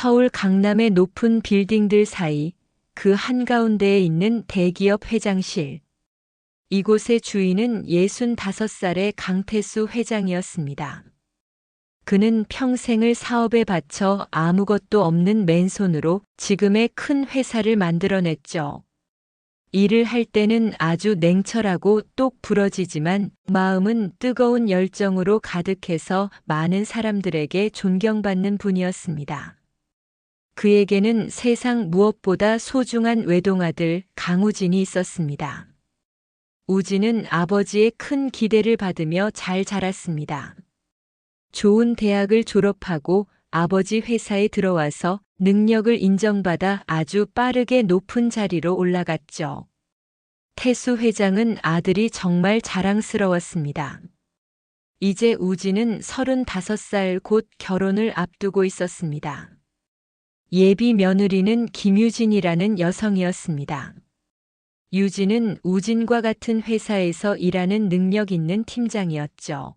서울 강남의 높은 빌딩들 사이 그 한가운데에 있는 대기업 회장실. 이곳의 주인은 65살의 강태수 회장이었습니다. 그는 평생을 사업에 바쳐 아무것도 없는 맨손으로 지금의 큰 회사를 만들어냈죠. 일을 할 때는 아주 냉철하고 똑 부러지지만 마음은 뜨거운 열정으로 가득해서 많은 사람들에게 존경받는 분이었습니다. 그에게는 세상 무엇보다 소중한 외동아들 강우진이 있었습니다. 우진은 아버지의 큰 기대를 받으며 잘 자랐습니다. 좋은 대학을 졸업하고 아버지 회사에 들어와서 능력을 인정받아 아주 빠르게 높은 자리로 올라갔죠. 태수 회장은 아들이 정말 자랑스러웠습니다. 이제 우진은 35살 곧 결혼을 앞두고 있었습니다. 예비 며느리는 김유진이라는 여성이었습니다. 유진은 우진과 같은 회사에서 일하는 능력 있는 팀장이었죠.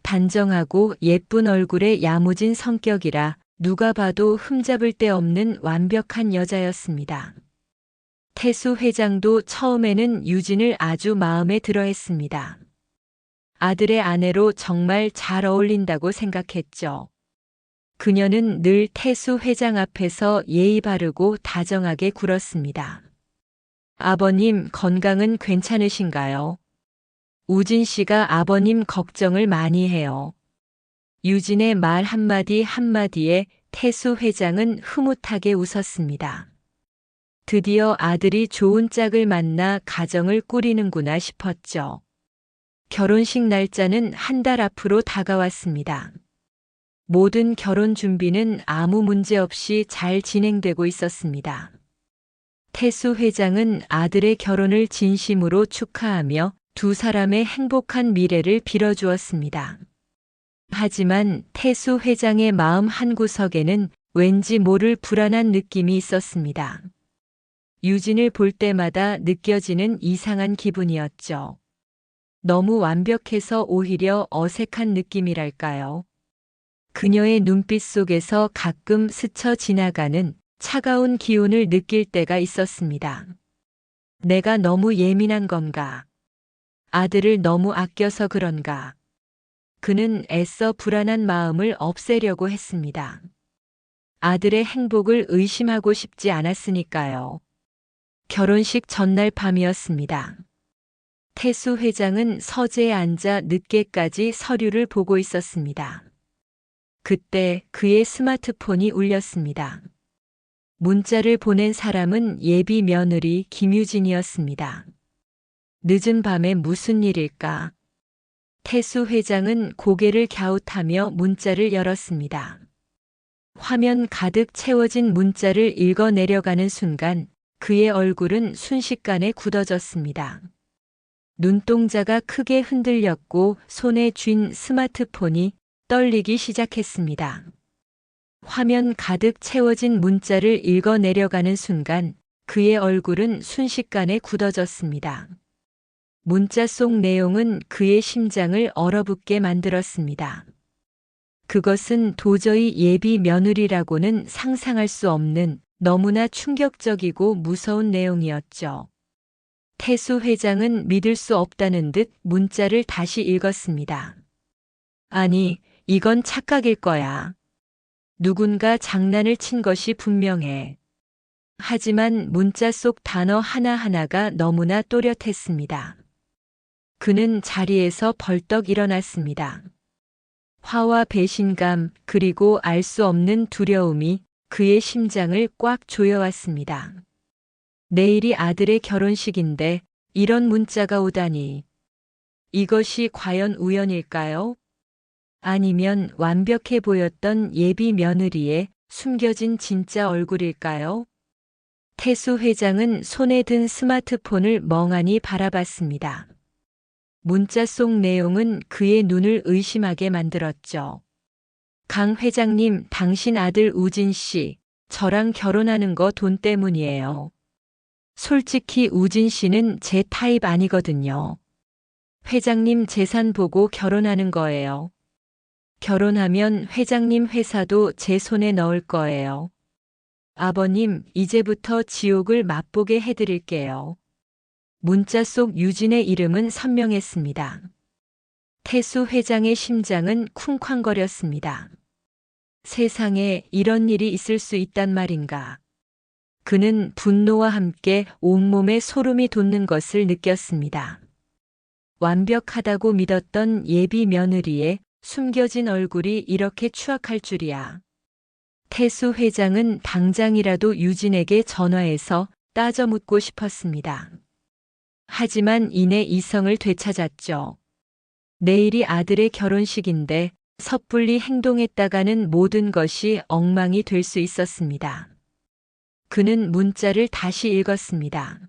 단정하고 예쁜 얼굴에 야무진 성격이라 누가 봐도 흠잡을 데 없는 완벽한 여자였습니다. 태수 회장도 처음에는 유진을 아주 마음에 들어 했습니다. 아들의 아내로 정말 잘 어울린다고 생각했죠. 그녀는 늘 태수 회장 앞에서 예의 바르고 다정하게 굴었습니다. 아버님 건강은 괜찮으신가요? 우진 씨가 아버님 걱정을 많이 해요. 유진의 말 한마디 한마디에 태수 회장은 흐뭇하게 웃었습니다. 드디어 아들이 좋은 짝을 만나 가정을 꾸리는구나 싶었죠. 결혼식 날짜는 한 달 앞으로 다가왔습니다. 모든 결혼 준비는 아무 문제 없이 잘 진행되고 있었습니다. 태수 회장은 아들의 결혼을 진심으로 축하하며 두 사람의 행복한 미래를 빌어주었습니다. 하지만 태수 회장의 마음 한구석에는 왠지 모를 불안한 느낌이 있었습니다. 유진을 볼 때마다 느껴지는 이상한 기분이었죠. 너무 완벽해서 오히려 어색한 느낌이랄까요. 그녀의 눈빛 속에서 가끔 스쳐 지나가는 차가운 기운을 느낄 때가 있었습니다. 내가 너무 예민한 건가? 아들을 너무 아껴서 그런가? 그는 애써 불안한 마음을 없애려고 했습니다. 아들의 행복을 의심하고 싶지 않았으니까요. 결혼식 전날 밤이었습니다. 태수 회장은 서재에 앉아 늦게까지 서류를 보고 있었습니다. 그때 그의 스마트폰이 울렸습니다. 문자를 보낸 사람은 예비 며느리 김유진이었습니다. 늦은 밤에 무슨 일일까? 태수 회장은 고개를 갸웃하며 문자를 열었습니다. 화면 가득 채워진 문자를 읽어 내려가는 순간 그의 얼굴은 순식간에 굳어졌습니다. 눈동자가 크게 흔들렸고 손에 쥔 스마트폰이 떨리기 시작했습니다. 화면 가득 채워진 문자를 읽어 내려가는 순간 그의 얼굴은 순식간에 굳어졌습니다. 문자 속 내용은 그의 심장을 얼어붙게 만들었습니다. 그것은 도저히 예비 며느리라고는 상상할 수 없는 너무나 충격적이고 무서운 내용이었죠. 태수 회장은 믿을 수 없다는 듯 문자를 다시 읽었습니다. 아니, 이건 착각일 거야. 누군가 장난을 친 것이 분명해. 하지만 문자 속 단어 하나하나가 너무나 또렷했습니다. 그는 자리에서 벌떡 일어났습니다. 화와 배신감 그리고 알 수 없는 두려움이 그의 심장을 꽉 조여왔습니다. 내일이 아들의 결혼식인데 이런 문자가 오다니. 이것이 과연 우연일까요? 아니면 완벽해 보였던 예비 며느리의 숨겨진 진짜 얼굴일까요? 태수 회장은 손에 든 스마트폰을 멍하니 바라봤습니다. 문자 속 내용은 그의 눈을 의심하게 만들었죠. 강 회장님, 당신 아들 우진 씨, 저랑 결혼하는 거 돈 때문이에요. 솔직히 우진 씨는 제 타입 아니거든요. 회장님 재산 보고 결혼하는 거예요. 결혼하면 회장님 회사도 제 손에 넣을 거예요. 아버님, 이제부터 지옥을 맛보게 해드릴게요. 문자 속 유진의 이름은 선명했습니다. 태수 회장의 심장은 쿵쾅거렸습니다. 세상에 이런 일이 있을 수 있단 말인가. 그는 분노와 함께 온몸에 소름이 돋는 것을 느꼈습니다. 완벽하다고 믿었던 예비 며느리의 숨겨진 얼굴이 이렇게 추악할 줄이야. 태수 회장은 당장이라도 유진에게 전화해서 따져 묻고 싶었습니다. 하지만 이내 이성을 되찾았죠. 내일이 아들의 결혼식인데 섣불리 행동했다가는 모든 것이 엉망이 될 수 있었습니다. 그는 문자를 다시 읽었습니다.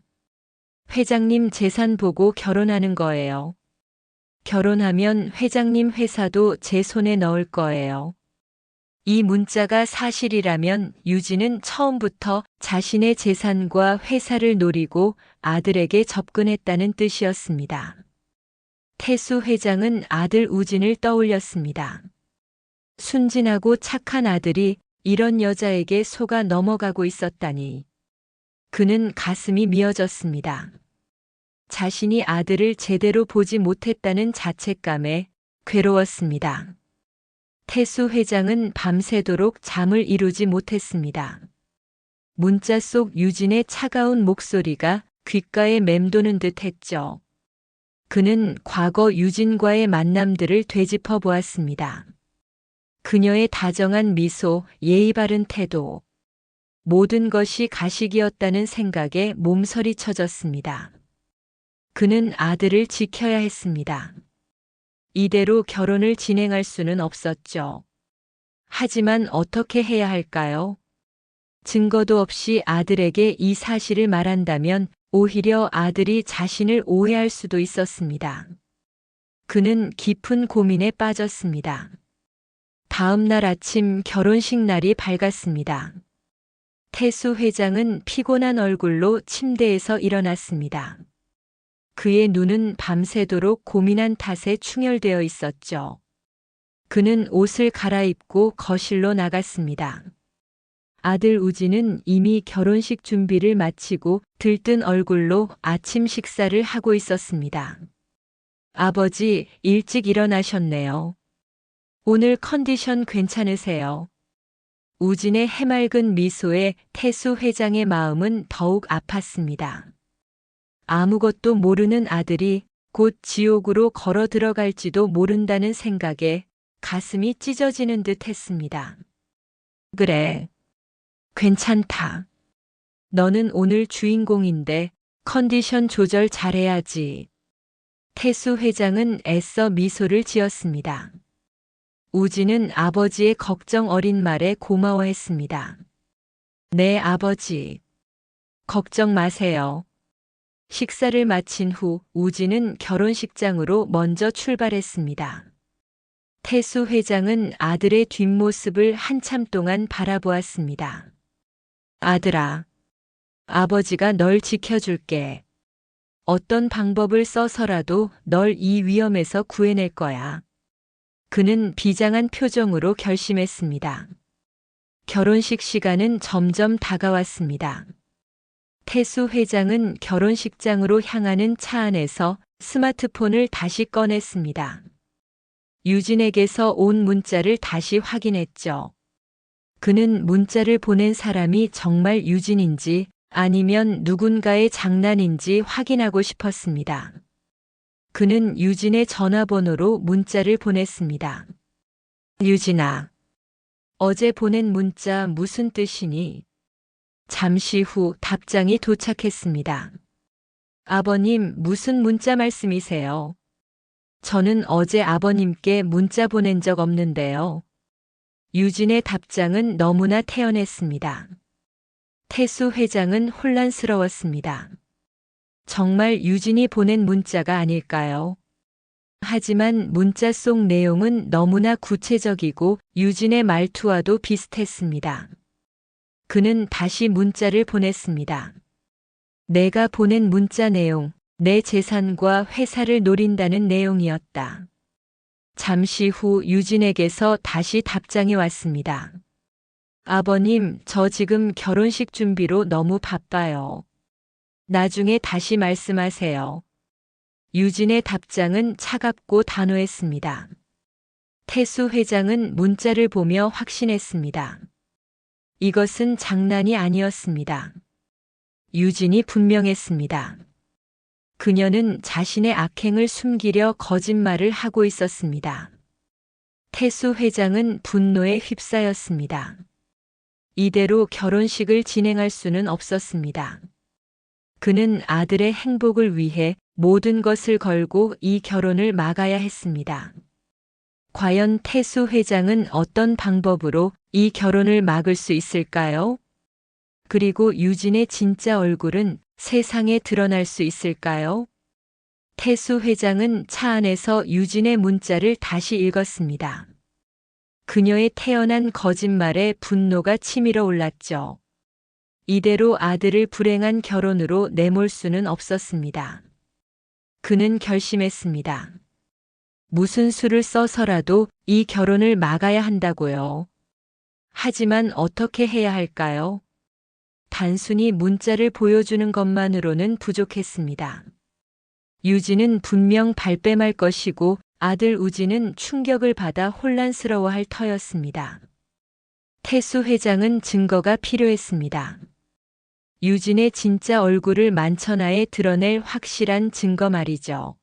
회장님 재산 보고 결혼하는 거예요. 결혼하면 회장님 회사도 제 손에 넣을 거예요. 이 문자가 사실이라면 유진은 처음부터 자신의 재산과 회사를 노리고 아들에게 접근했다는 뜻이었습니다. 태수 회장은 아들 우진을 떠올렸습니다. 순진하고 착한 아들이 이런 여자에게 속아 넘어가고 있었다니. 그는 가슴이 미어졌습니다. 자신이 아들을 제대로 보지 못했다는 자책감에 괴로웠습니다. 태수 회장은 밤새도록 잠을 이루지 못했습니다. 문자 속 유진의 차가운 목소리가 귓가에 맴도는 듯 했죠. 그는 과거 유진과의 만남들을 되짚어 보았습니다. 그녀의 다정한 미소, 예의 바른 태도, 모든 것이 가식이었다는 생각에 몸서리 쳐졌습니다. 그는 아들을 지켜야 했습니다. 이대로 결혼을 진행할 수는 없었죠. 하지만 어떻게 해야 할까요? 증거도 없이 아들에게 이 사실을 말한다면 오히려 아들이 자신을 오해할 수도 있었습니다. 그는 깊은 고민에 빠졌습니다. 다음 날 아침 결혼식 날이 밝았습니다. 태수 회장은 피곤한 얼굴로 침대에서 일어났습니다. 그의 눈은 밤새도록 고민한 탓에 충혈되어 있었죠. 그는 옷을 갈아입고 거실로 나갔습니다. 아들 우진은 이미 결혼식 준비를 마치고 들뜬 얼굴로 아침 식사를 하고 있었습니다. 아버지, 일찍 일어나셨네요. 오늘 컨디션 괜찮으세요? 우진의 해맑은 미소에 태수 회장의 마음은 더욱 아팠습니다. 아무것도 모르는 아들이 곧 지옥으로 걸어 들어갈지도 모른다는 생각에 가슴이 찢어지는 듯 했습니다. 그래. 괜찮다. 너는 오늘 주인공인데 컨디션 조절 잘해야지. 태수 회장은 애써 미소를 지었습니다. 우진은 아버지의 걱정 어린 말에 고마워했습니다. 네, 아버지. 걱정 마세요. 식사를 마친 후 우진은 결혼식장으로 먼저 출발했습니다. 태수 회장은 아들의 뒷모습을 한참 동안 바라보았습니다. 아들아, 아버지가 널 지켜줄게. 어떤 방법을 써서라도 널 이 위험에서 구해낼 거야. 그는 비장한 표정으로 결심했습니다. 결혼식 시간은 점점 다가왔습니다. 태수 회장은 결혼식장으로 향하는 차 안에서 스마트폰을 다시 꺼냈습니다. 유진에게서 온 문자를 다시 확인했죠. 그는 문자를 보낸 사람이 정말 유진인지 아니면 누군가의 장난인지 확인하고 싶었습니다. 그는 유진의 전화번호로 문자를 보냈습니다. 유진아, 어제 보낸 문자 무슨 뜻이니? 잠시 후 답장이 도착했습니다. 아버님, 무슨 문자 말씀이세요? 저는 어제 아버님께 문자 보낸 적 없는데요. 유진의 답장은 너무나 태연했습니다. 태수 회장은 혼란스러웠습니다. 정말 유진이 보낸 문자가 아닐까요? 하지만 문자 속 내용은 너무나 구체적이고 유진의 말투와도 비슷했습니다. 그는 다시 문자를 보냈습니다. 내가 보낸 문자 내용, 내 재산과 회사를 노린다는 내용이었다. 잠시 후 유진에게서 다시 답장이 왔습니다. 아버님, 저 지금 결혼식 준비로 너무 바빠요. 나중에 다시 말씀하세요. 유진의 답장은 차갑고 단호했습니다. 태수 회장은 문자를 보며 확신했습니다. 이것은 장난이 아니었습니다. 유진이 분명했습니다. 그녀는 자신의 악행을 숨기려 거짓말을 하고 있었습니다. 태수 회장은 분노에 휩싸였습니다. 이대로 결혼식을 진행할 수는 없었습니다. 그는 아들의 행복을 위해 모든 것을 걸고 이 결혼을 막아야 했습니다. 과연 태수 회장은 어떤 방법으로 이 결혼을 막을 수 있을까요? 그리고 유진의 진짜 얼굴은 세상에 드러날 수 있을까요? 태수 회장은 차 안에서 유진의 문자를 다시 읽었습니다. 그녀의 태어난 거짓말에 분노가 치밀어 올랐죠. 이대로 아들을 불행한 결혼으로 내몰 수는 없었습니다. 그는 결심했습니다. 무슨 수를 써서라도 이 결혼을 막아야 한다고요. 하지만 어떻게 해야 할까요? 단순히 문자를 보여주는 것만으로는 부족했습니다. 유진은 분명 발뺌할 것이고 아들 우진은 충격을 받아 혼란스러워할 터였습니다. 태수 회장은 증거가 필요했습니다. 유진의 진짜 얼굴을 만천하에 드러낼 확실한 증거 말이죠.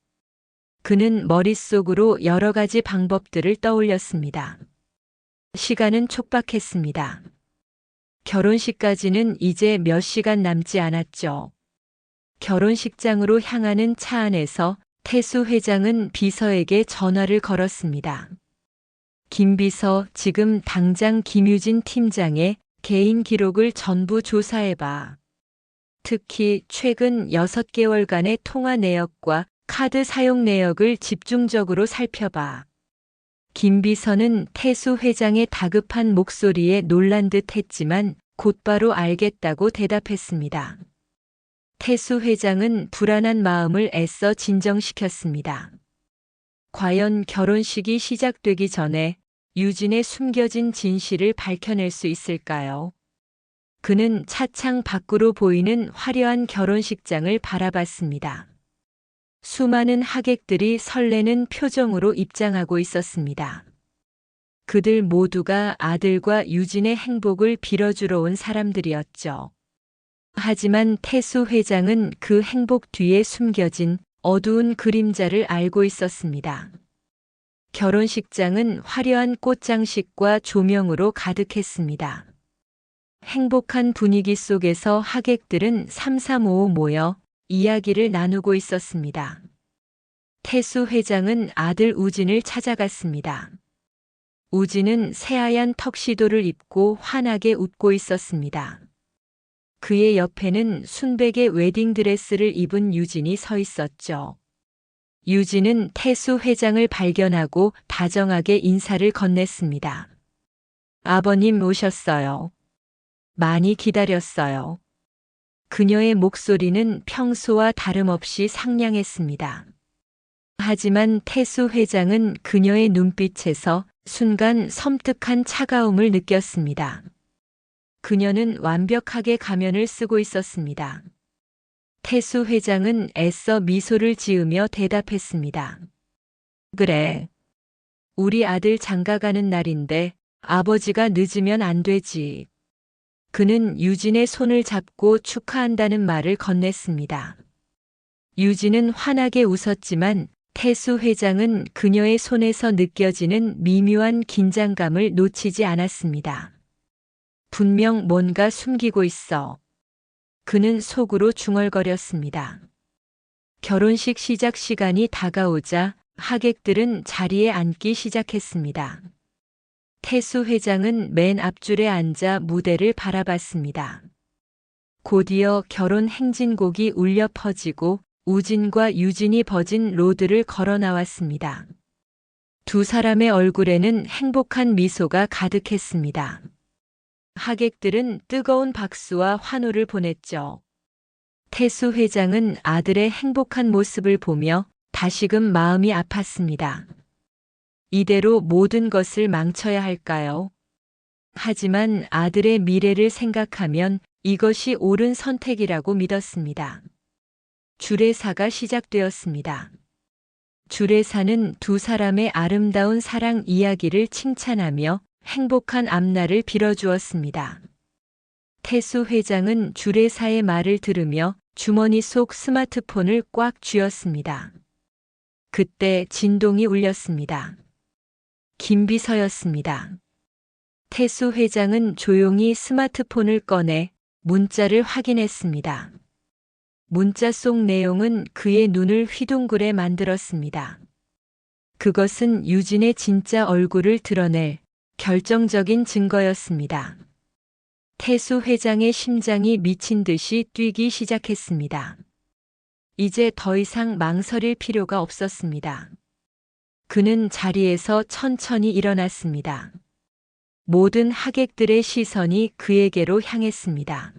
그는 머릿속으로 여러 가지 방법들을 떠올렸습니다. 시간은 촉박했습니다. 결혼식까지는 이제 몇 시간 남지 않았죠. 결혼식장으로 향하는 차 안에서 태수 회장은 비서에게 전화를 걸었습니다. 김 비서, 지금 당장 김유진 팀장의 개인 기록을 전부 조사해봐. 특히 최근 6개월간의 통화 내역과 카드 사용 내역을 집중적으로 살펴봐. 김 비서는 태수 회장의 다급한 목소리에 놀란 듯 했지만 곧바로 알겠다고 대답했습니다. 태수 회장은 불안한 마음을 애써 진정시켰습니다. 과연 결혼식이 시작되기 전에 유진의 숨겨진 진실을 밝혀낼 수 있을까요? 그는 차창 밖으로 보이는 화려한 결혼식장을 바라봤습니다. 수많은 하객들이 설레는 표정으로 입장하고 있었습니다. 그들 모두가 아들과 유진의 행복을 빌어주러 온 사람들이었죠. 하지만 태수 회장은 그 행복 뒤에 숨겨진 어두운 그림자를 알고 있었습니다. 결혼식장은 화려한 꽃장식과 조명으로 가득했습니다. 행복한 분위기 속에서 하객들은 삼삼오오 모여 이야기를 나누고 있었습니다. 태수 회장은 아들 우진을 찾아갔습니다. 우진은 새하얀 턱시도를 입고 환하게 웃고 있었습니다. 그의 옆에는 순백의 웨딩드레스를 입은 유진이 서 있었죠. 유진은 태수 회장을 발견하고 다정하게 인사를 건넸습니다. 아버님 오셨어요. 많이 기다렸어요. 그녀의 목소리는 평소와 다름없이 상냥했습니다. 하지만 태수 회장은 그녀의 눈빛에서 순간 섬뜩한 차가움을 느꼈습니다. 그녀는 완벽하게 가면을 쓰고 있었습니다. 태수 회장은 애써 미소를 지으며 대답했습니다. 그래. 우리 아들 장가가는 날인데 아버지가 늦으면 안 되지. 그는 유진의 손을 잡고 축하한다는 말을 건넸습니다. 유진은 환하게 웃었지만 태수 회장은 그녀의 손에서 느껴지는 미묘한 긴장감을 놓치지 않았습니다. 분명 뭔가 숨기고 있어. 그는 속으로 중얼거렸습니다. 결혼식 시작 시간이 다가오자 하객들은 자리에 앉기 시작했습니다. 태수 회장은 맨 앞줄에 앉아 무대를 바라봤습니다. 곧이어 결혼 행진곡이 울려 퍼지고 우진과 유진이 버진 로드를 걸어 나왔습니다. 두 사람의 얼굴에는 행복한 미소가 가득했습니다. 하객들은 뜨거운 박수와 환호를 보냈죠. 태수 회장은 아들의 행복한 모습을 보며 다시금 마음이 아팠습니다. 이대로 모든 것을 망쳐야 할까요? 하지만 아들의 미래를 생각하면 이것이 옳은 선택이라고 믿었습니다. 주례사가 시작되었습니다. 주례사는 두 사람의 아름다운 사랑 이야기를 칭찬하며 행복한 앞날을 빌어주었습니다. 태수 회장은 주례사의 말을 들으며 주머니 속 스마트폰을 꽉 쥐었습니다. 그때 진동이 울렸습니다. 김비서였습니다. 태수 회장은 조용히 스마트폰을 꺼내 문자를 확인했습니다. 문자 속 내용은 그의 눈을 휘둥그레 만들었습니다. 그것은 유진의 진짜 얼굴을 드러낼 결정적인 증거였습니다. 태수 회장의 심장이 미친 듯이 뛰기 시작했습니다. 이제 더 이상 망설일 필요가 없었습니다. 그는 자리에서 천천히 일어났습니다. 모든 하객들의 시선이 그에게로 향했습니다.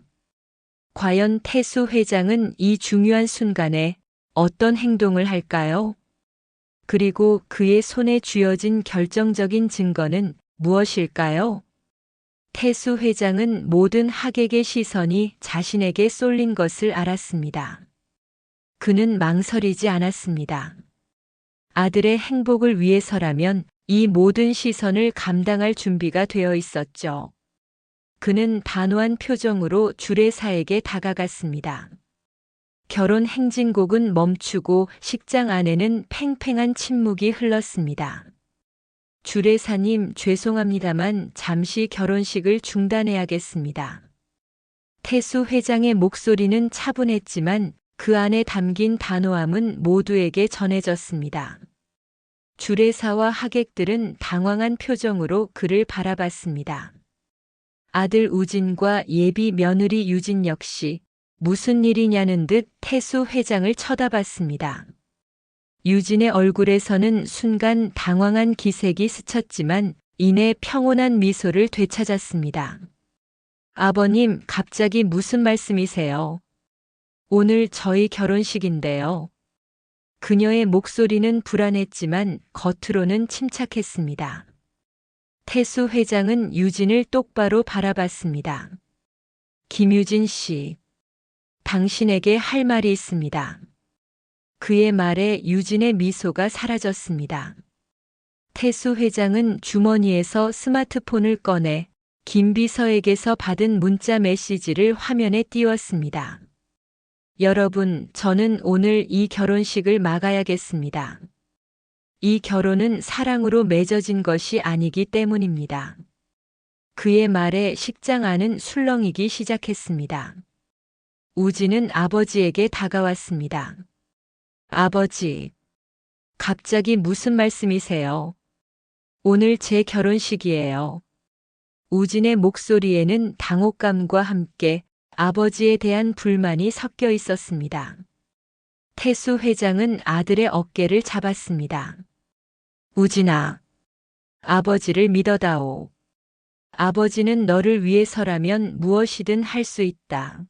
과연 태수 회장은 이 중요한 순간에 어떤 행동을 할까요? 그리고 그의 손에 쥐어진 결정적인 증거는 무엇일까요? 태수 회장은 모든 하객의 시선이 자신에게 쏠린 것을 알았습니다. 그는 망설이지 않았습니다. 아들의 행복을 위해서라면 이 모든 시선을 감당할 준비가 되어 있었죠. 그는 단호한 표정으로 주례사에게 다가갔습니다. 결혼 행진곡은 멈추고 식장 안에는 팽팽한 침묵이 흘렀습니다. 주례사님, 죄송합니다만 잠시 결혼식을 중단해야겠습니다. 태수 회장의 목소리는 차분했지만 그 안에 담긴 단호함은 모두에게 전해졌습니다. 주례사와 하객들은 당황한 표정으로 그를 바라봤습니다. 아들 우진과 예비 며느리 유진 역시 무슨 일이냐는 듯 태수 회장을 쳐다봤습니다. 유진의 얼굴에서는 순간 당황한 기색이 스쳤지만 이내 평온한 미소를 되찾았습니다. 아버님, 갑자기 무슨 말씀이세요? 오늘 저희 결혼식인데요. 그녀의 목소리는 불안했지만 겉으로는 침착했습니다. 태수 회장은 유진을 똑바로 바라봤습니다. 김유진 씨, 당신에게 할 말이 있습니다. 그의 말에 유진의 미소가 사라졌습니다. 태수 회장은 주머니에서 스마트폰을 꺼내 김 비서에게서 받은 문자 메시지를 화면에 띄웠습니다. 여러분, 저는 오늘 이 결혼식을 막아야겠습니다. 이 결혼은 사랑으로 맺어진 것이 아니기 때문입니다. 그의 말에 식장 안은 술렁이기 시작했습니다. 우진은 아버지에게 다가왔습니다. 아버지, 갑자기 무슨 말씀이세요? 오늘 제 결혼식이에요. 우진의 목소리에는 당혹감과 함께 아버지에 대한 불만이 섞여 있었습니다. 태수 회장은 아들의 어깨를 잡았습니다. 우진아, 아버지를 믿어다오. 아버지는 너를 위해서라면 무엇이든 할 수 있다.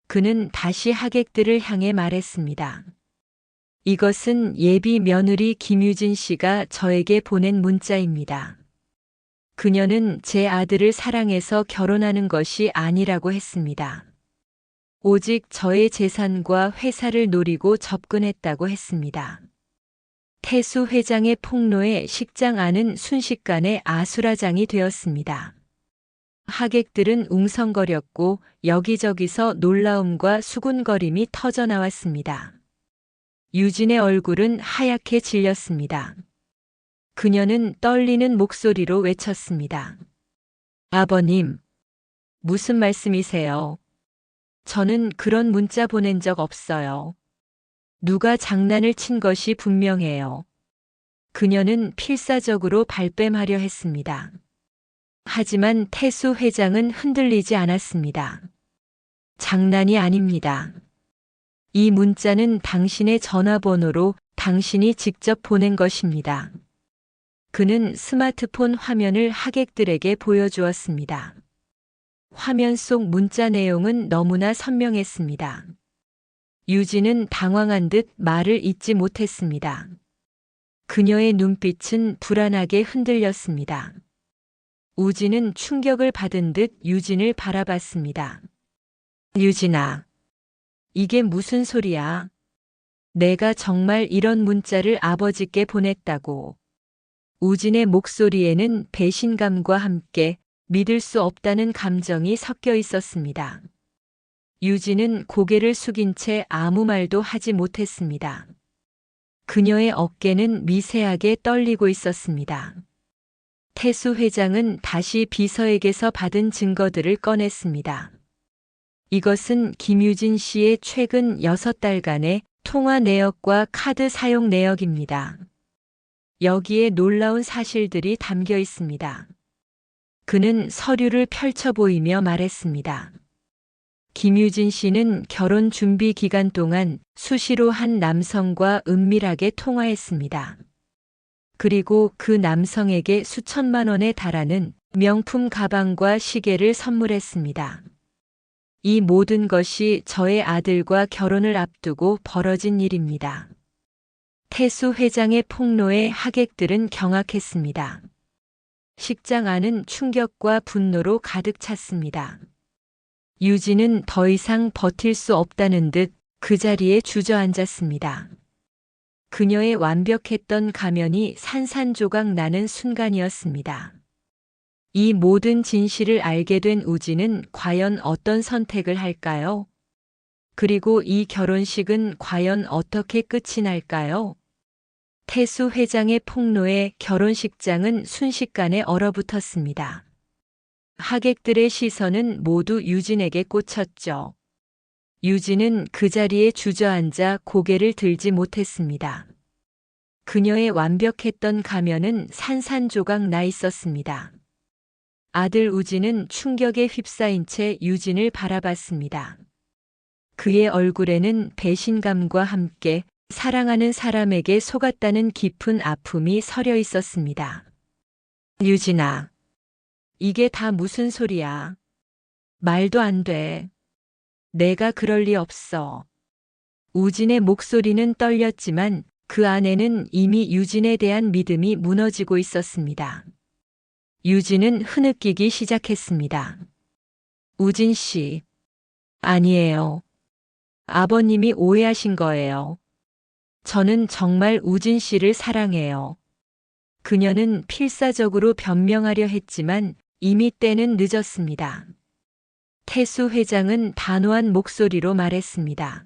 그는 다시 하객들을 향해 말했습니다. 이것은 예비 며느리 김유진 씨가 저에게 보낸 문자입니다. 그녀는 제 아들을 사랑해서 결혼하는 것이 아니라고 했습니다. 오직 저의 재산과 회사를 노리고 접근했다고 했습니다. 태수 회장의 폭로에 식장 안은 순식간에 아수라장이 되었습니다. 하객들은 웅성거렸고 여기저기서 놀라움과 수군거림이 터져나왔습니다. 유진의 얼굴은 하얗게 질렸습니다. 그녀는 떨리는 목소리로 외쳤습니다. 아버님, 무슨 말씀이세요? 저는 그런 문자 보낸 적 없어요. 누가 장난을 친 것이 분명해요. 그녀는 필사적으로 발뺌하려 했습니다. 하지만 태수 회장은 흔들리지 않았습니다. 장난이 아닙니다. 이 문자는 당신의 전화번호로 당신이 직접 보낸 것입니다. 그는 스마트폰 화면을 하객들에게 보여주었습니다. 화면 속 문자 내용은 너무나 선명했습니다. 유진은 당황한 듯 말을 잇지 못했습니다. 그녀의 눈빛은 불안하게 흔들렸습니다. 우진은 충격을 받은 듯 유진을 바라봤습니다. 유진아, 이게 무슨 소리야? 내가 정말 이런 문자를 아버지께 보냈다고. 우진의 목소리에는 배신감과 함께 믿을 수 없다는 감정이 섞여 있었습니다. 유진은 고개를 숙인 채 아무 말도 하지 못했습니다. 그녀의 어깨는 미세하게 떨리고 있었습니다. 태수 회장은 다시 비서에게서 받은 증거들을 꺼냈습니다. 이것은 김유진 씨의 최근 6달간의 통화 내역과 카드 사용 내역입니다. 여기에 놀라운 사실들이 담겨 있습니다. 그는 서류를 펼쳐 보이며 말했습니다. 김유진 씨는 결혼 준비 기간 동안 수시로 한 남성과 은밀하게 통화했습니다. 그리고 그 남성에게 수천만 원에 달하는 명품 가방과 시계를 선물했습니다. 이 모든 것이 저의 아들과 결혼을 앞두고 벌어진 일입니다. 태수 회장의 폭로에 하객들은 경악했습니다. 식장 안은 충격과 분노로 가득 찼습니다. 유진은 더 이상 버틸 수 없다는 듯 그 자리에 주저앉았습니다. 그녀의 완벽했던 가면이 산산조각 나는 순간이었습니다. 이 모든 진실을 알게 된 우진은 과연 어떤 선택을 할까요? 그리고 이 결혼식은 과연 어떻게 끝이 날까요? 태수 회장의 폭로에 결혼식장은 순식간에 얼어붙었습니다. 하객들의 시선은 모두 유진에게 꽂혔죠. 유진은 그 자리에 주저앉아 고개를 들지 못했습니다. 그녀의 완벽했던 가면은 산산조각 나 있었습니다. 아들 우진은 충격에 휩싸인 채 유진을 바라봤습니다. 그의 얼굴에는 배신감과 함께 사랑하는 사람에게 속았다는 깊은 아픔이 서려 있었습니다. 유진아, 이게 다 무슨 소리야? 말도 안 돼. 내가 그럴 리 없어. 우진의 목소리는 떨렸지만 그 안에는 이미 유진에 대한 믿음이 무너지고 있었습니다. 유진은 흐느끼기 시작했습니다. 우진 씨, 아니에요. 아버님이 오해하신 거예요. 저는 정말 우진 씨를 사랑해요. 그녀는 필사적으로 변명하려 했지만 이미 때는 늦었습니다. 태수 회장은 단호한 목소리로 말했습니다.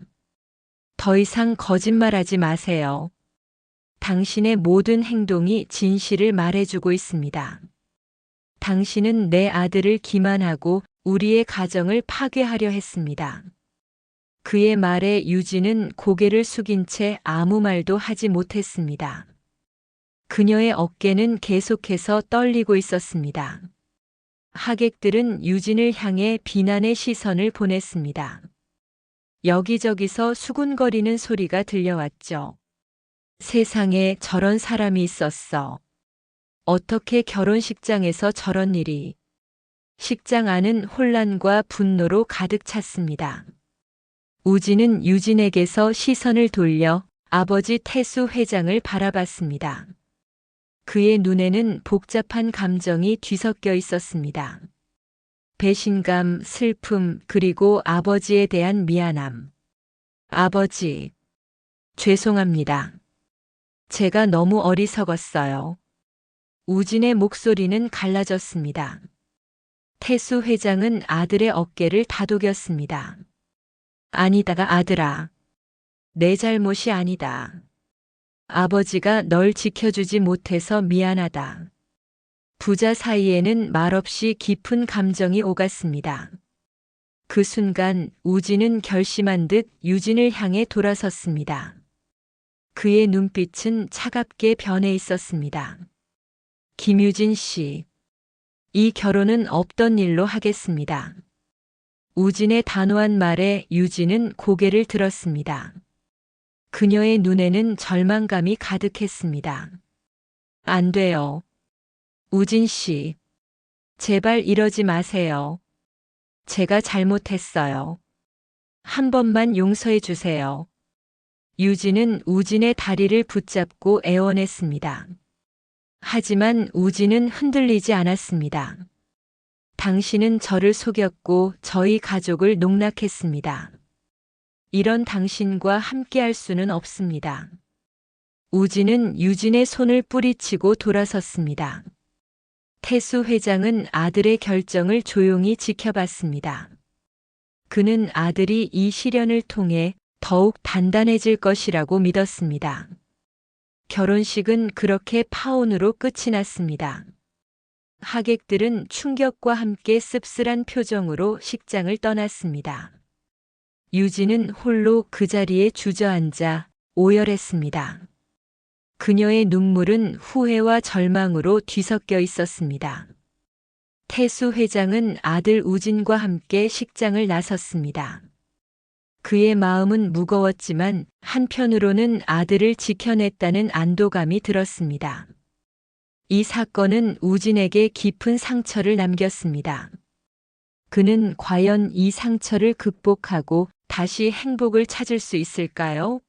더 이상 거짓말하지 마세요. 당신의 모든 행동이 진실을 말해주고 있습니다. 당신은 내 아들을 기만하고 우리의 가정을 파괴하려 했습니다. 그의 말에 유진은 고개를 숙인 채 아무 말도 하지 못했습니다. 그녀의 어깨는 계속해서 떨리고 있었습니다. 하객들은 유진을 향해 비난의 시선을 보냈습니다. 여기저기서 수군거리는 소리가 들려왔죠. 세상에 저런 사람이 있었어. 어떻게 결혼식장에서 저런 일이. 식장 안은 혼란과 분노로 가득 찼습니다. 우진은 유진에게서 시선을 돌려 아버지 태수 회장을 바라봤습니다. 그의 눈에는 복잡한 감정이 뒤섞여 있었습니다. 배신감, 슬픔, 그리고 아버지에 대한 미안함. 아버지, 죄송합니다. 제가 너무 어리석었어요. 우진의 목소리는 갈라졌습니다. 태수 회장은 아들의 어깨를 다독였습니다. 아니다가 아들아. 내 잘못이 아니다. 아버지가 널 지켜주지 못해서 미안하다. 부자 사이에는 말없이 깊은 감정이 오갔습니다. 그 순간 우진은 결심한 듯 유진을 향해 돌아섰습니다. 그의 눈빛은 차갑게 변해 있었습니다. 김유진 씨, 이 결혼은 없던 일로 하겠습니다. 우진의 단호한 말에 유진은 고개를 들었습니다. 그녀의 눈에는 절망감이 가득했습니다. 안 돼요. 우진 씨, 제발 이러지 마세요. 제가 잘못했어요. 한 번만 용서해 주세요. 유진은 우진의 다리를 붙잡고 애원했습니다. 하지만 우진은 흔들리지 않았습니다. 당신은 저를 속였고 저희 가족을 농락했습니다. 이런 당신과 함께할 수는 없습니다. 우진은 유진의 손을 뿌리치고 돌아섰습니다. 태수 회장은 아들의 결정을 조용히 지켜봤습니다. 그는 아들이 이 시련을 통해 더욱 단단해질 것이라고 믿었습니다. 결혼식은 그렇게 파혼으로 끝이 났습니다. 하객들은 충격과 함께 씁쓸한 표정으로 식장을 떠났습니다. 유진은 홀로 그 자리에 주저앉아 오열했습니다. 그녀의 눈물은 후회와 절망으로 뒤섞여 있었습니다. 태수 회장은 아들 우진과 함께 식장을 나섰습니다. 그의 마음은 무거웠지만 한편으로는 아들을 지켜냈다는 안도감이 들었습니다. 이 사건은 우진에게 깊은 상처를 남겼습니다. 그는 과연 이 상처를 극복하고 다시 행복을 찾을 수 있을까요?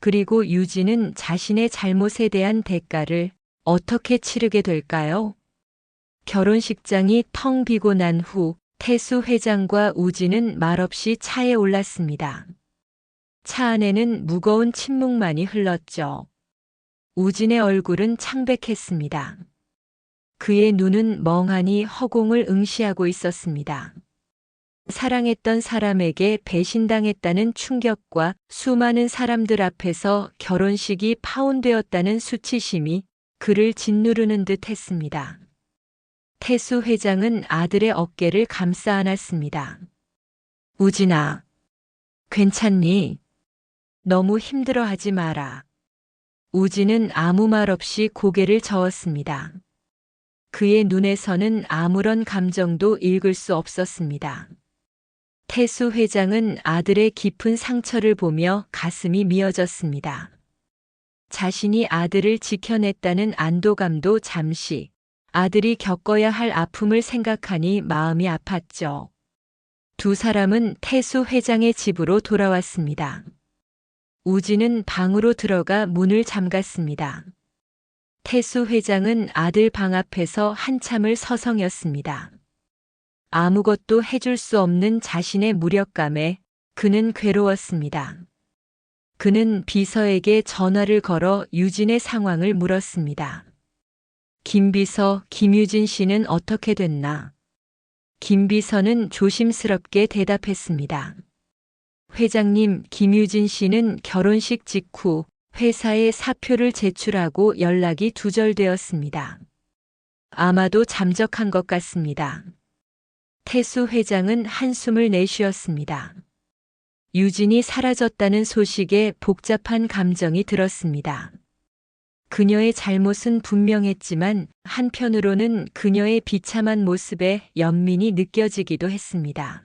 그리고 유진은 자신의 잘못에 대한 대가를 어떻게 치르게 될까요? 결혼식장이 텅 비고 난 후 태수 회장과 우진은 말없이 차에 올랐습니다. 차 안에는 무거운 침묵만이 흘렀죠. 우진의 얼굴은 창백했습니다. 그의 눈은 멍하니 허공을 응시하고 있었습니다. 사랑했던 사람에게 배신당했다는 충격과 수많은 사람들 앞에서 결혼식이 파혼되었다는 수치심이 그를 짓누르는 듯 했습니다. 태수 회장은 아들의 어깨를 감싸 안았습니다. 우진아, 괜찮니? 너무 힘들어하지 마라. 우진은 아무 말 없이 고개를 저었습니다. 그의 눈에서는 아무런 감정도 읽을 수 없었습니다. 태수 회장은 아들의 깊은 상처를 보며 가슴이 미어졌습니다. 자신이 아들을 지켜냈다는 안도감도 잠시, 아들이 겪어야 할 아픔을 생각하니 마음이 아팠죠. 두 사람은 태수 회장의 집으로 돌아왔습니다. 우진은 방으로 들어가 문을 잠갔습니다. 태수 회장은 아들 방 앞에서 한참을 서성였습니다. 아무것도 해줄 수 없는 자신의 무력감에 그는 괴로웠습니다. 그는 비서에게 전화를 걸어 유진의 상황을 물었습니다. 김 비서, 김유진 씨는 어떻게 됐나? 김 비서는 조심스럽게 대답했습니다. 회장님, 김유진 씨는 결혼식 직후 회사에 사표를 제출하고 연락이 두절되었습니다. 아마도 잠적한 것 같습니다. 태수 회장은 한숨을 내쉬었습니다. 유진이 사라졌다는 소식에 복잡한 감정이 들었습니다. 그녀의 잘못은 분명했지만 한편으로는 그녀의 비참한 모습에 연민이 느껴지기도 했습니다.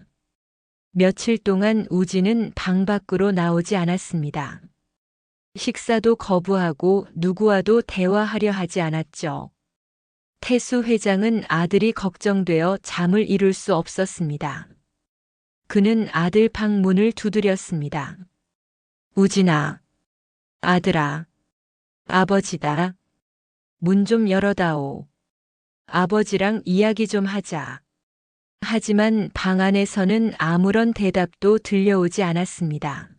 며칠 동안 우진은 방 밖으로 나오지 않았습니다. 식사도 거부하고 누구와도 대화하려 하지 않았죠. 태수 회장은 아들이 걱정되어 잠을 이룰 수 없었습니다. 그는 아들 방 문을 두드렸습니다. 우진아, 아들아, 아버지다. 문 좀 열어다오. 아버지랑 이야기 좀 하자. 하지만 방 안에서는 아무런 대답도 들려오지 않았습니다.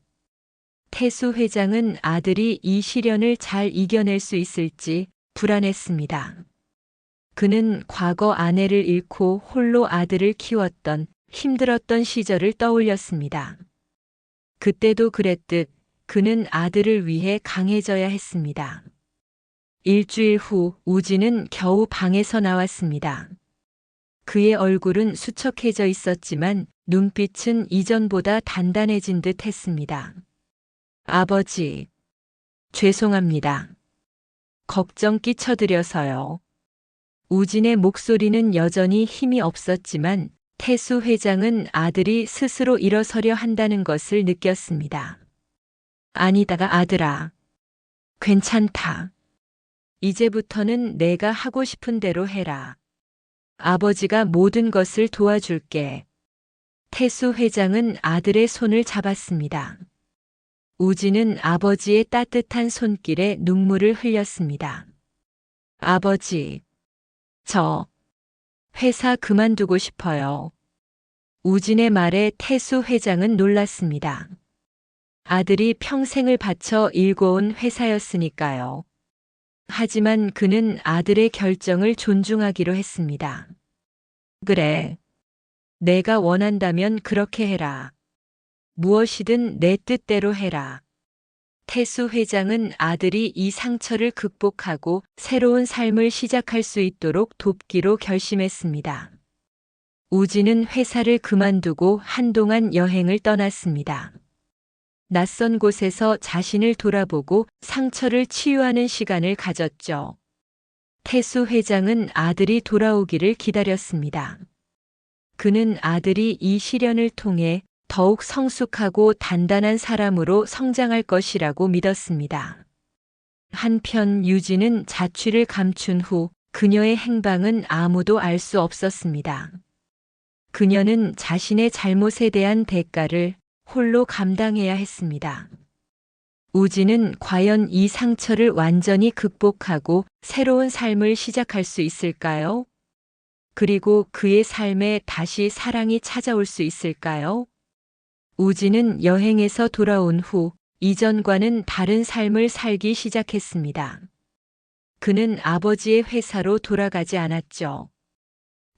태수 회장은 아들이 이 시련을 잘 이겨낼 수 있을지 불안했습니다. 그는 과거 아내를 잃고 홀로 아들을 키웠던 힘들었던 시절을 떠올렸습니다. 그때도 그랬듯 그는 아들을 위해 강해져야 했습니다. 일주일 후 우진은 겨우 방에서 나왔습니다. 그의 얼굴은 수척해져 있었지만 눈빛은 이전보다 단단해진 듯 했습니다. 아버지, 죄송합니다. 걱정 끼쳐드려서요. 우진의 목소리는 여전히 힘이 없었지만 태수 회장은 아들이 스스로 일어서려 한다는 것을 느꼈습니다. 아니다가 아들아, 괜찮다. 이제부터는 내가 하고 싶은 대로 해라. 아버지가 모든 것을 도와줄게. 태수 회장은 아들의 손을 잡았습니다. 우진은 아버지의 따뜻한 손길에 눈물을 흘렸습니다. 아버지, 저 회사 그만두고 싶어요. 우진의 말에 태수 회장은 놀랐습니다. 아들이 평생을 바쳐 일궈온 회사였으니까요. 하지만 그는 아들의 결정을 존중하기로 했습니다. 그래. 내가 원한다면 그렇게 해라. 무엇이든 내 뜻대로 해라. 태수 회장은 아들이 이 상처를 극복하고 새로운 삶을 시작할 수 있도록 돕기로 결심했습니다. 우진은 회사를 그만두고 한동안 여행을 떠났습니다. 낯선 곳에서 자신을 돌아보고 상처를 치유하는 시간을 가졌죠. 태수 회장은 아들이 돌아오기를 기다렸습니다. 그는 아들이 이 시련을 통해 더욱 성숙하고 단단한 사람으로 성장할 것이라고 믿었습니다. 한편 유진은 자취를 감춘 후 그녀의 행방은 아무도 알 수 없었습니다. 그녀는 자신의 잘못에 대한 대가를 홀로 감당해야 했습니다. 우진은 과연 이 상처를 완전히 극복하고 새로운 삶을 시작할 수 있을까요? 그리고 그의 삶에 다시 사랑이 찾아올 수 있을까요? 우진은 여행에서 돌아온 후 이전과는 다른 삶을 살기 시작했습니다. 그는 아버지의 회사로 돌아가지 않았죠.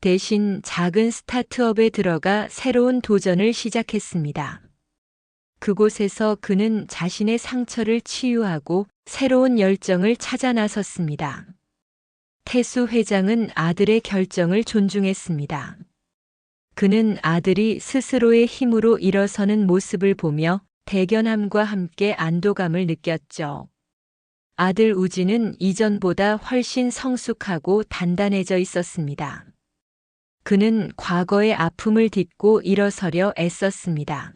대신 작은 스타트업에 들어가 새로운 도전을 시작했습니다. 그곳에서 그는 자신의 상처를 치유하고 새로운 열정을 찾아 나섰습니다. 태수 회장은 아들의 결정을 존중했습니다. 그는 아들이 스스로의 힘으로 일어서는 모습을 보며 대견함과 함께 안도감을 느꼈죠. 아들 우진은 이전보다 훨씬 성숙하고 단단해져 있었습니다. 그는 과거의 아픔을 딛고 일어서려 애썼습니다.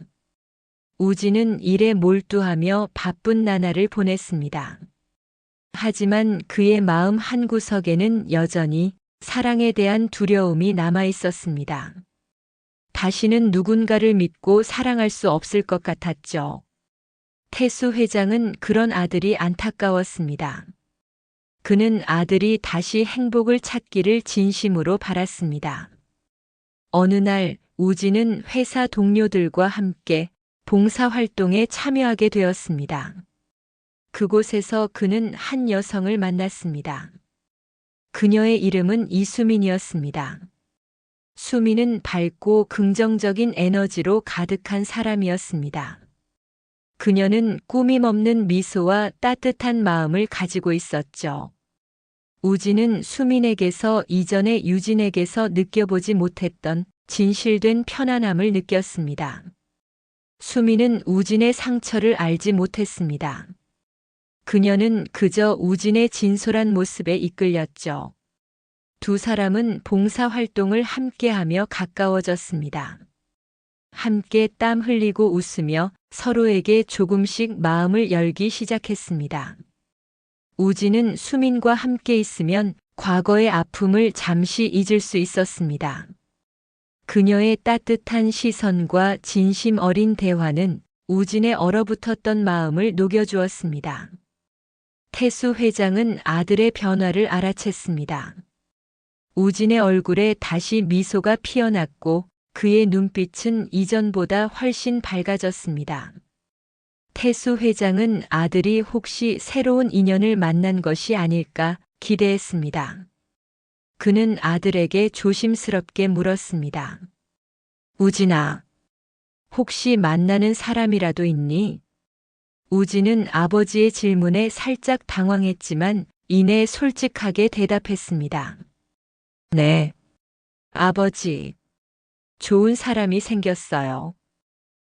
우진은 일에 몰두하며 바쁜 나날을 보냈습니다. 하지만 그의 마음 한구석에는 여전히 사랑에 대한 두려움이 남아 있었습니다. 다시는 누군가를 믿고 사랑할 수 없을 것 같았죠. 태수 회장은 그런 아들이 안타까웠습니다. 그는 아들이 다시 행복을 찾기를 진심으로 바랐습니다. 어느 날 우진은 회사 동료들과 함께 봉사활동에 참여하게 되었습니다. 그곳에서 그는 한 여성을 만났습니다. 그녀의 이름은 이수민이었습니다. 수민은 밝고 긍정적인 에너지로 가득한 사람이었습니다. 그녀는 꾸밈없는 미소와 따뜻한 마음을 가지고 있었죠. 우진은 수민에게서 이전에 유진에게서 느껴보지 못했던 진실된 편안함을 느꼈습니다. 수민은 우진의 상처를 알지 못했습니다. 그녀는 그저 우진의 진솔한 모습에 이끌렸죠. 두 사람은 봉사활동을 함께하며 가까워졌습니다. 함께 땀 흘리고 웃으며 서로에게 조금씩 마음을 열기 시작했습니다. 우진은 수민과 함께 있으면 과거의 아픔을 잠시 잊을 수 있었습니다. 그녀의 따뜻한 시선과 진심 어린 대화는 우진의 얼어붙었던 마음을 녹여주었습니다. 태수 회장은 아들의 변화를 알아챘습니다. 우진의 얼굴에 다시 미소가 피어났고 그의 눈빛은 이전보다 훨씬 밝아졌습니다. 태수 회장은 아들이 혹시 새로운 인연을 만난 것이 아닐까 기대했습니다. 그는 아들에게 조심스럽게 물었습니다. 우진아, 혹시 만나는 사람이라도 있니? 우진은 아버지의 질문에 살짝 당황했지만 이내 솔직하게 대답했습니다. 네, 아버지. 좋은 사람이 생겼어요.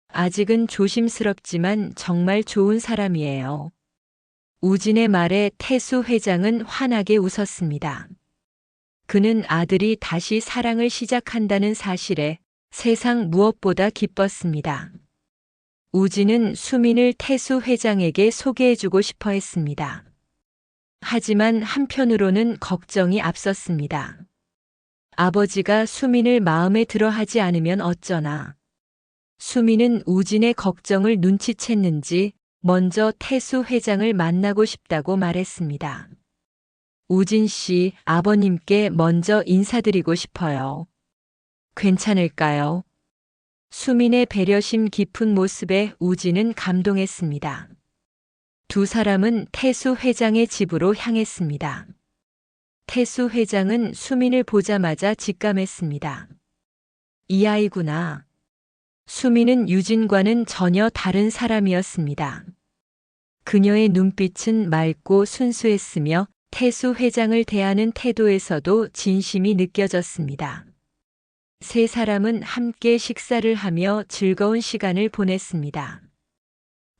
아직은 조심스럽지만 정말 좋은 사람이에요. 우진의 말에 태수 회장은 환하게 웃었습니다. 그는 아들이 다시 사랑을 시작한다는 사실에 세상 무엇보다 기뻤습니다. 우진은 수민을 태수 회장에게 소개해주고 싶어 했습니다. 하지만 한편으로는 걱정이 앞섰습니다. 아버지가 수민을 마음에 들어 하지 않으면 어쩌나. 수민은 우진의 걱정을 눈치챘는지 먼저 태수 회장을 만나고 싶다고 말했습니다. 우진 씨, 아버님께 먼저 인사드리고 싶어요. 괜찮을까요? 수민의 배려심 깊은 모습에 우진은 감동했습니다. 두 사람은 태수 회장의 집으로 향했습니다. 태수 회장은 수민을 보자마자 직감했습니다. 이 아이구나. 수민은 유진과는 전혀 다른 사람이었습니다. 그녀의 눈빛은 맑고 순수했으며 태수 회장을 대하는 태도에서도 진심이 느껴졌습니다. 세 사람은 함께 식사를 하며 즐거운 시간을 보냈습니다.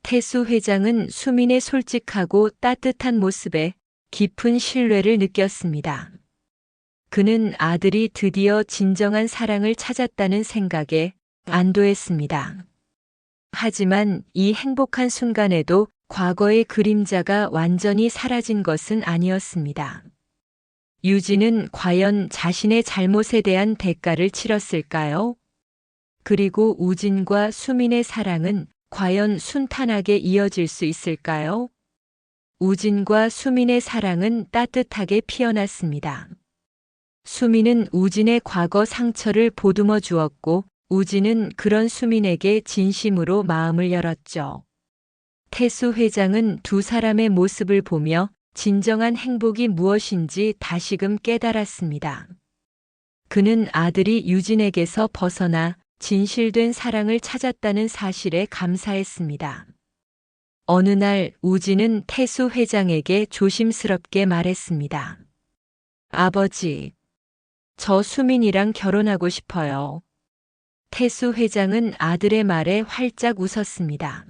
태수 회장은 수민의 솔직하고 따뜻한 모습에 깊은 신뢰를 느꼈습니다. 그는 아들이 드디어 진정한 사랑을 찾았다는 생각에 안도했습니다. 하지만 이 행복한 순간에도 과거의 그림자가 완전히 사라진 것은 아니었습니다. 유진은 과연 자신의 잘못에 대한 대가를 치렀을까요? 그리고 우진과 수민의 사랑은 과연 순탄하게 이어질 수 있을까요? 우진과 수민의 사랑은 따뜻하게 피어났습니다. 수민은 우진의 과거 상처를 보듬어 주었고 우진은 그런 수민에게 진심으로 마음을 열었죠. 태수 회장은 두 사람의 모습을 보며 진정한 행복이 무엇인지 다시금 깨달았습니다. 그는 아들이 유진에게서 벗어나 진실된 사랑을 찾았다는 사실에 감사했습니다. 어느 날 우진은 태수 회장에게 조심스럽게 말했습니다. 아버지, 저 수민이랑 결혼하고 싶어요. 태수 회장은 아들의 말에 활짝 웃었습니다.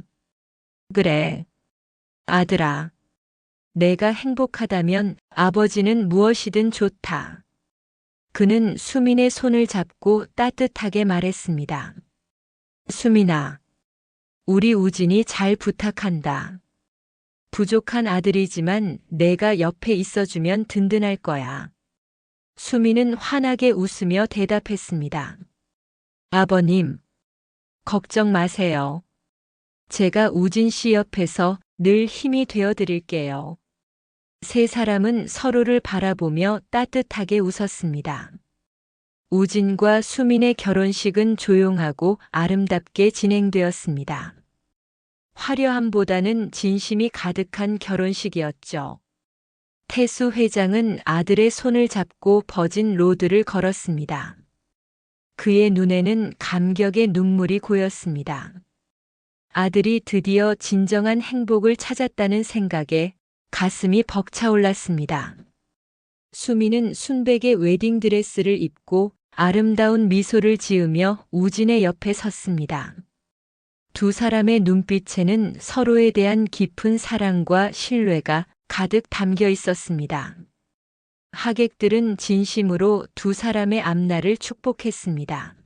그래, 아들아. 내가 행복하다면 아버지는 무엇이든 좋다. 그는 수민의 손을 잡고 따뜻하게 말했습니다. 수민아, 우리 우진이 잘 부탁한다. 부족한 아들이지만 내가 옆에 있어주면 든든할 거야. 수민은 환하게 웃으며 대답했습니다. 아버님, 걱정 마세요. 제가 우진 씨 옆에서 늘 힘이 되어 드릴게요. 세 사람은 서로를 바라보며 따뜻하게 웃었습니다. 우진과 수민의 결혼식은 조용하고 아름답게 진행되었습니다. 화려함보다는 진심이 가득한 결혼식이었죠. 태수 회장은 아들의 손을 잡고 버진 로드를 걸었습니다. 그의 눈에는 감격의 눈물이 고였습니다. 아들이 드디어 진정한 행복을 찾았다는 생각에 가슴이 벅차올랐습니다. 수민은 순백의 웨딩드레스를 입고 아름다운 미소를 지으며 우진의 옆에 섰습니다. 두 사람의 눈빛에는 서로에 대한 깊은 사랑과 신뢰가 가득 담겨 있었습니다. 하객들은 진심으로 두 사람의 앞날을 축복했습니다.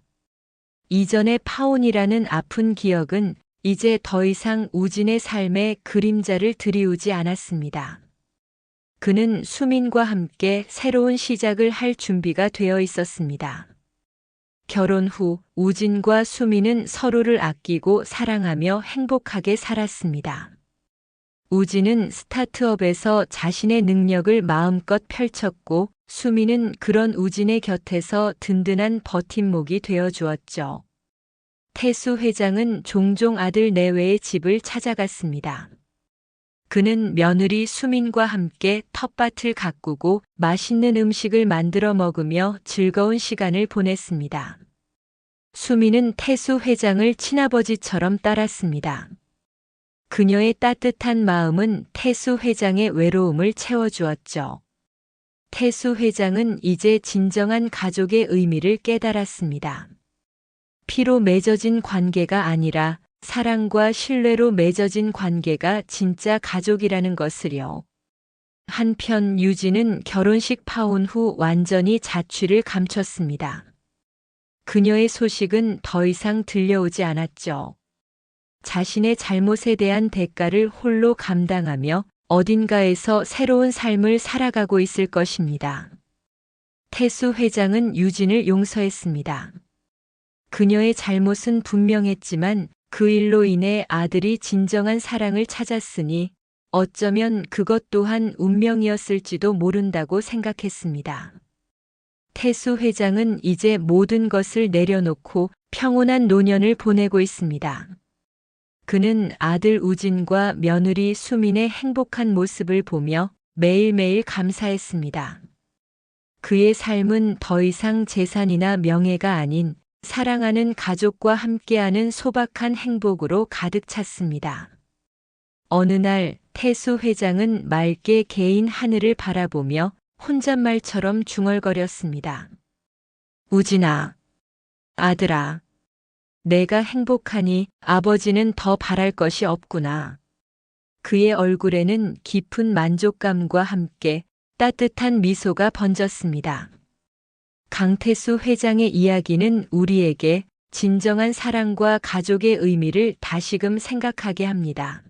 이전의 파혼이라는 아픈 기억은 이제 더 이상 우진의 삶에 그림자를 드리우지 않았습니다. 그는 수민과 함께 새로운 시작을 할 준비가 되어 있었습니다. 결혼 후 우진과 수민은 서로를 아끼고 사랑하며 행복하게 살았습니다. 우진은 스타트업에서 자신의 능력을 마음껏 펼쳤고 수민은 그런 우진의 곁에서 든든한 버팀목이 되어 주었죠. 태수 회장은 종종 아들 내외의 집을 찾아갔습니다. 그는 며느리 수민과 함께 텃밭을 가꾸고 맛있는 음식을 만들어 먹으며 즐거운 시간을 보냈습니다. 수민은 태수 회장을 친아버지처럼 따랐습니다. 그녀의 따뜻한 마음은 태수 회장의 외로움을 채워주었죠. 태수 회장은 이제 진정한 가족의 의미를 깨달았습니다. 피로 맺어진 관계가 아니라 사랑과 신뢰로 맺어진 관계가 진짜 가족이라는 것을요. 한편 유진은 결혼식 파혼 후 완전히 자취를 감췄습니다. 그녀의 소식은 더 이상 들려오지 않았죠. 자신의 잘못에 대한 대가를 홀로 감당하며 어딘가에서 새로운 삶을 살아가고 있을 것입니다. 태수 회장은 유진을 용서했습니다. 그녀의 잘못은 분명했지만 그 일로 인해 아들이 진정한 사랑을 찾았으니 어쩌면 그것 또한 운명이었을지도 모른다고 생각했습니다. 태수 회장은 이제 모든 것을 내려놓고 평온한 노년을 보내고 있습니다. 그는 아들 우진과 며느리 수민의 행복한 모습을 보며 매일매일 감사했습니다. 그의 삶은 더 이상 재산이나 명예가 아닌 사랑하는 가족과 함께하는 소박한 행복으로 가득 찼습니다. 어느 날 태수 회장은 맑게 개인 하늘을 바라보며 혼잣말처럼 중얼거렸습니다. 우진아, 아들아, 내가 행복하니 아버지는 더 바랄 것이 없구나. 그의 얼굴에는 깊은 만족감과 함께 따뜻한 미소가 번졌습니다. 강태수 회장의 이야기는 우리에게 진정한 사랑과 가족의 의미를 다시금 생각하게 합니다.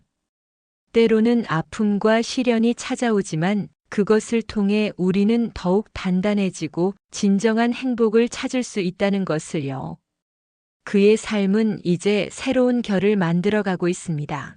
때로는 아픔과 시련이 찾아오지만 그것을 통해 우리는 더욱 단단해지고 진정한 행복을 찾을 수 있다는 것을요. 그의 삶은 이제 새로운 결을 만들어가고 있습니다.